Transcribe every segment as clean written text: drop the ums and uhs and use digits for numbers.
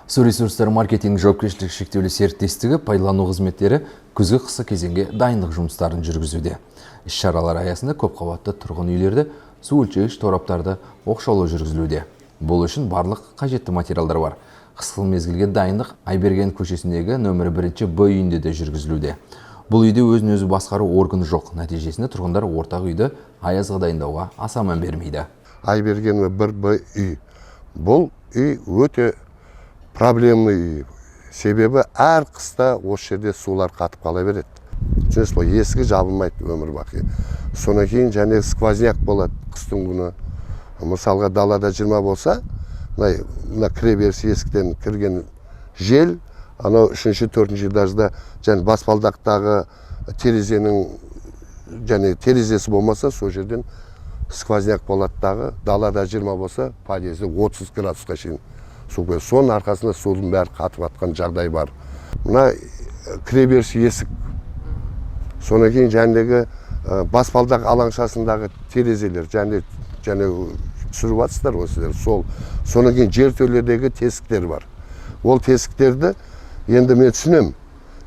Су ресурстары маркетинг жауапкершілігі шектеулі серіктестігі пайдалану қызметтері күзгі қысы кезеңге дайындық жұмыстарын жүргізуде. Іс-шаралар аясында көпқабатты тұрғын үйлерді су өлшегіш тораптарды оқшаулау жүргізілуде. Бұл үшін барлық қажетті материалдар бар. Қысқы мезгілге дайындық Айберген көшесіндегі нөмірі 1 Б үйінде де жүргізілуде. Бұл үйде өзін-өзі басқару органы жоқ. Нәтижесінде тұрғындар ортақ үйді аязға дайындауға аса мән бермейді. Айберген 1 Б үй. Бұл үй өте проблемный үй. Себебі әр қыста осы жерде сулар қатып қала береді. Түсінесіз бе, есігі жабылмайды өмір бақи. Содан кейін және сквозняк болады қыстың күні. Мысалға далада 20 болса, мына кіреберіс есіктен кірген жел, анау 3-4 этажда және баспалдақтағы терезенің және терезесі болмаса, сол жерден сквозняк болады дағы. Далада 20 болса, подъезде 30 градусқа шейін су келеді. Соның арқасында судың бәрі қатып жатқан жағдай бар. Мына кіреберіс есік. Содан кейін жәндегі баспалдақ алаңшасындағы терезелер, және түсіріп жатсыздар осылар. Содан кейін жертөледегі тесіктер бар. Ол тесіктерді енді мен түсінем.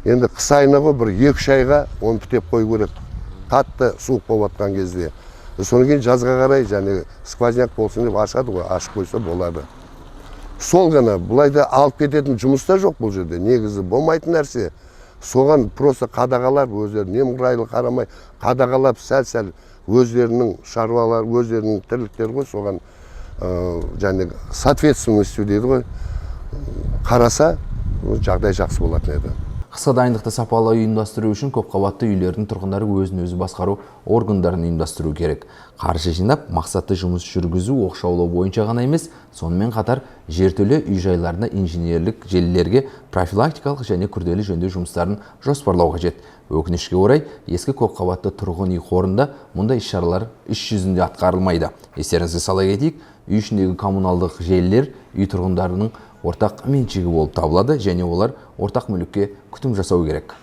Енді қыс айына ғой бір 2-3 айға оны бітеп қою керек. Қатты суық болып жатқан кезде. Содан кейін жазға қарай және сквозняк болсын деп ашады ғой, ашып қойса болады. Сол ғана, бұлайда алып кететін жұмыста жоқ бұл жерде. Негізі болмайтын нәрсе. Соған просто қадағалап, өздері немқұрайлы қарамай, қадағалап сәл-сәл өздерінің шаруалар, өздерінің тірліктері ғой, соған және соответственность дейді ғой, қараса жағдай жақсы болатын еді. Қысқы дайындықты сапалы ұйымдастыру үшін көпқабатты үйлердің тұрғындары өзін-өзі басқару органдарын ұйымдастыру керек. Қаржы жинап, мақсатты жұмыс жүргізу, оқшаулау бойынша ғана емес, сонымен қатар жертөле үй-жайларына инженерлік желілерге профилактикалық және күрделі жөндеу жұмыстарын жоспарлау қажет. Өкінішке орай, ескі көпқабатты тұрғын үй қорында мұндай іс-шаралар іс жүзінде атқарылмайды. Естеріңізге сала кетейік, үй ішіндегі коммуналдық желілер үй тұрғындарының ортақ меншігі болып табылады және олар ортақ мүлікке күтім жасау керек.